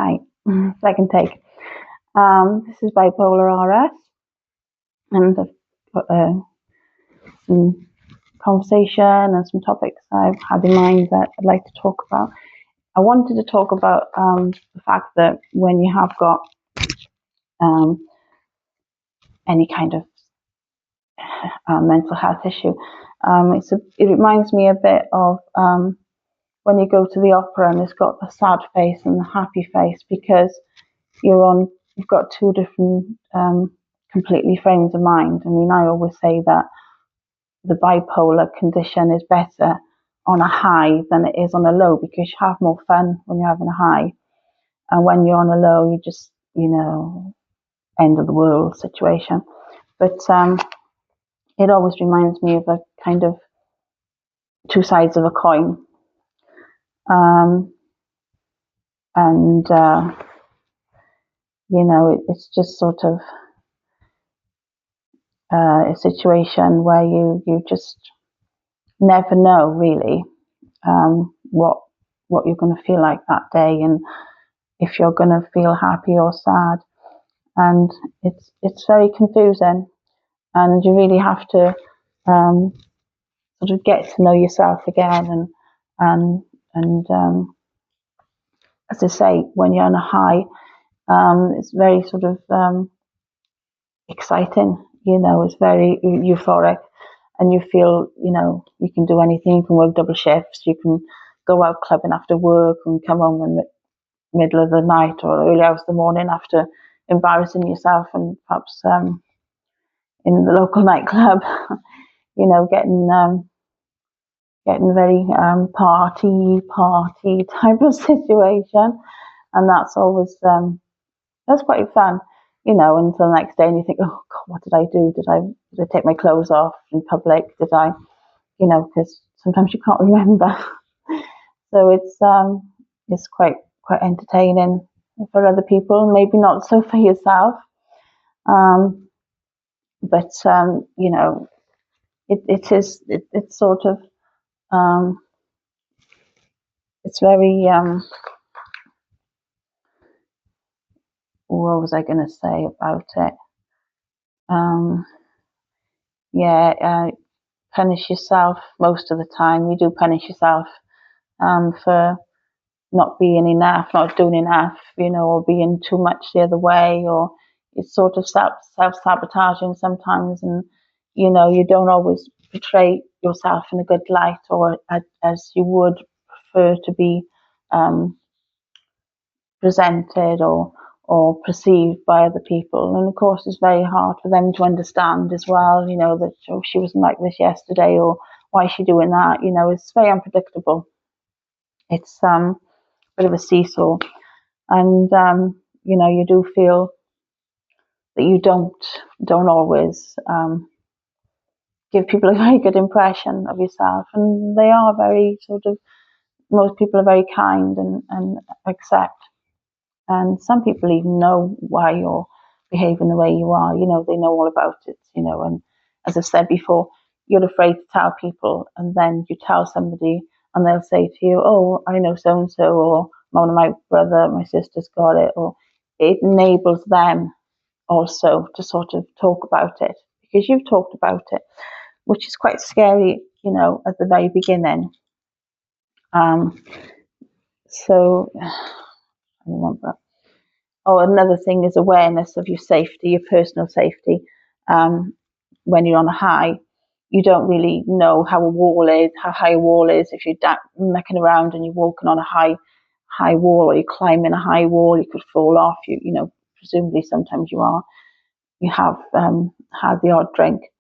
Hi, second take. This is bipolar RS, and I've got some conversation and some topics I've had in mind that I'd like to talk about. I wanted to talk about the fact that when you have got any kind of mental health issue, it reminds me a bit of when you go to the opera and it's got the sad face and the happy face, because you've got two different completely frames of mind. I mean, I always say that the bipolar condition is better on a high than it is on a low, because you have more fun when you're having a high, and when you're on a low, you just, end of the world situation. But it always reminds me of a kind of two sides of a coin. And it's just sort of a situation where you just never know really what you're going to feel like that day, and if you're going to feel happy or sad, and it's very confusing, and you really have to sort of get to know yourself again, and as I say, when you're on a high, it's very sort of exciting. It's very euphoric, and you feel you can do anything. You can work double shifts, you can go out clubbing after work and come home in the middle of the night or early hours of the morning after embarrassing yourself, and perhaps in the local nightclub, getting very party type of situation, and that's always that's quite fun, until the next day, and you think, oh God, what did I do? Did I take my clothes off in public? Did I, because sometimes you can't remember. So it's quite entertaining for other people, maybe not so for yourself. But it's sort of it's very what was I going to say about it? Punish yourself most of the time. You do punish yourself for not being enough, not doing enough, or being too much the other way, or it's sort of self-sabotaging sometimes, and you don't always portray yourself in a good light, or as you would prefer to be presented or perceived by other people. And of course, it's very hard for them to understand as well, that she wasn't like this yesterday, or why is she doing that? It's very unpredictable. It's a bit of a seesaw, and you do feel that you don't always give people a very good impression of yourself, and they are very most people are very kind and accept. And some people even know why you're behaving the way you are. They know all about it, and as I've said before, you're afraid to tell people, and then you tell somebody and they'll say to you, oh, I know so-and-so, or my brother, my sister's got it, or it enables them also to sort of talk about it, because you've talked about it, which is quite scary, at the very beginning. So I remember. Oh, another thing is awareness of your safety, your personal safety. When you're on a high, you don't really know how high a wall is. If you're mucking around and you're walking on a high wall, or you're climbing a high wall, you could fall off. Presumably sometimes you are. You have had the odd drink,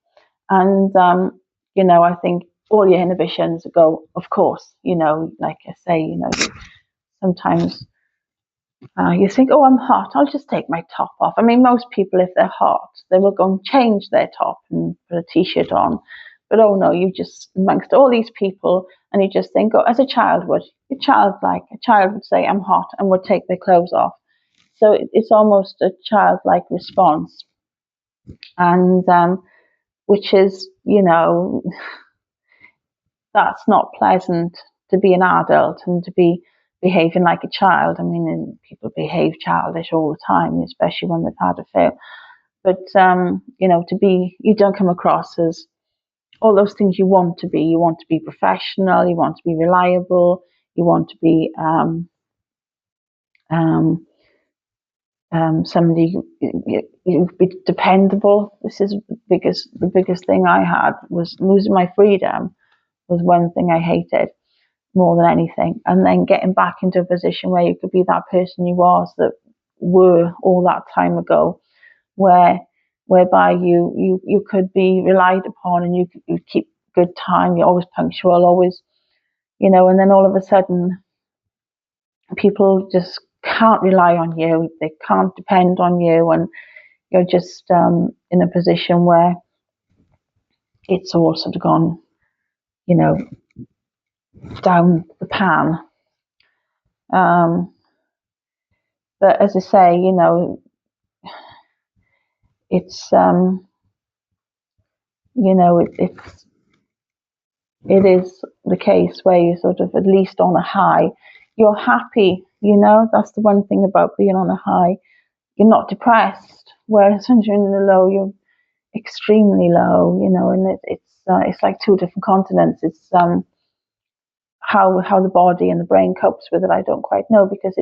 and I think all your inhibitions go. Of course, like I say, sometimes. You think, oh, I'm hot, I'll just take my top off. I mean, most people, if they're hot, they will go and change their top and put a t-shirt on. But oh no, you just amongst all these people, and you just think, oh, as a child would, a child would say, I'm hot, and would take their clothes off. So it's almost a childlike response, and which is, that's not pleasant to be an adult and to be behaving like a child. I mean, and people behave childish all the time, especially when they've had a fail. But you know, you don't come across as all those things you want to be. You want to be professional. You want to be reliable. You want to be um, somebody you be dependable. This is the biggest thing I had was losing my freedom was one thing I hated more than anything, and then getting back into a position where you could be that person you was that were all that time ago, whereby you could be relied upon and you keep good time. You're always punctual, always, you know, and then all of a sudden people just can't rely on you. They can't depend on you, and you're just in a position where it's all sort of gone, you know, down the pan. But as I say, you know, it's you know, it is the case where you're sort of at least on a high. You're happy, you know. That's the one thing about being on a high. You're not depressed. Whereas when you're in the low, you're extremely low, you know, and it's like two different continents. It's how the body and the brain copes with it. I don't quite know because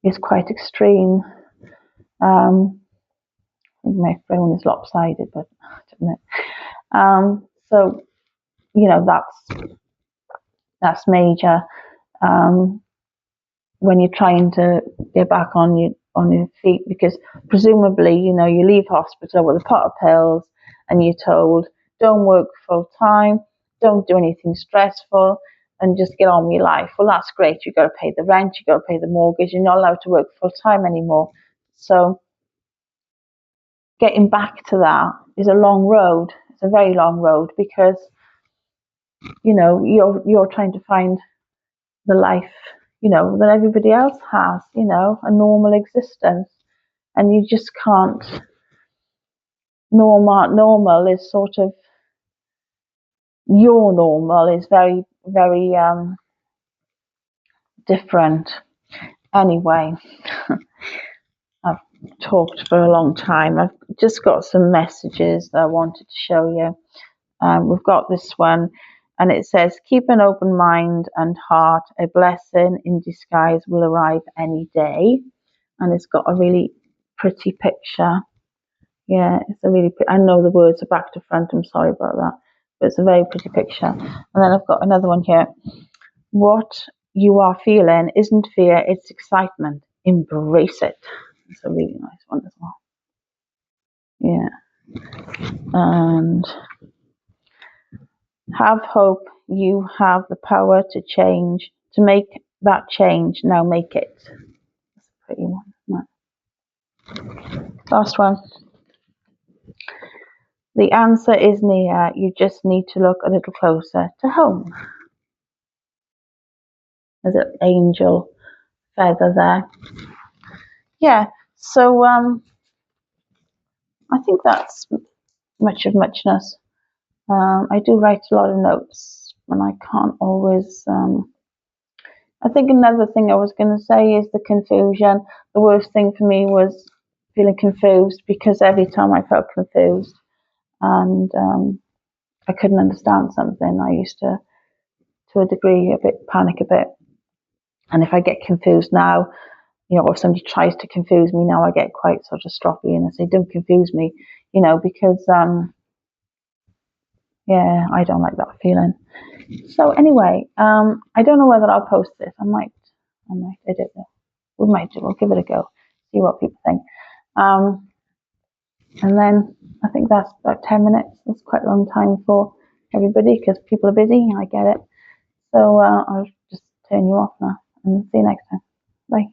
it's quite extreme. My phone is lopsided, but I don't know. So you know that's major. When you're trying to get back on your feet, because presumably, you know, you leave hospital with a pot of pills and you're told don't work full time, don't do anything stressful, and just get on with your life. Well, that's great. You've got to pay the rent, you've got to pay the mortgage, you're not allowed to work full time anymore. So getting back to that is a long road. It's a very long road because, you know, you're trying to find the life, you know, that everybody else has, you know, a normal existence. And you just can't. Normal is sort of, your normal is very, very different. Anyway, I've talked for a long time. I've just got some messages that I wanted to show you. We've got this one, and it says, keep an open mind and heart. A blessing in disguise will arrive any day. And it's got a really pretty picture. Yeah, it's a really I know the words are back to front. I'm sorry about that. But it's a very pretty picture. And then I've got another one here. What you are feeling isn't fear, it's excitement. Embrace it. It's a really nice one as well. Yeah. And have hope. You have the power to change, to make that change. Now make it. That's a pretty one, isn't it? Last one. The answer is near. You just need to look a little closer to home. There's an angel feather there. Yeah, so I think that's much of muchness. I do write a lot of notes, and I can't always. I think another thing I was going to say is the confusion. The worst thing for me was feeling confused, because every time I felt confused and I couldn't understand something, I used to a degree, panic a bit. And if I get confused now, you know, or if somebody tries to confuse me now, I get quite sort of stroppy and I say, don't confuse me, you know, because, yeah, I don't like that feeling. So anyway, I don't know whether I'll post this. I might, I don't know. We'll give it a go, see what people think. And then I think that's about 10 minutes. That's quite a long time for everybody because people are busy. I get it. So I'll just turn you off now and see you next time. Bye.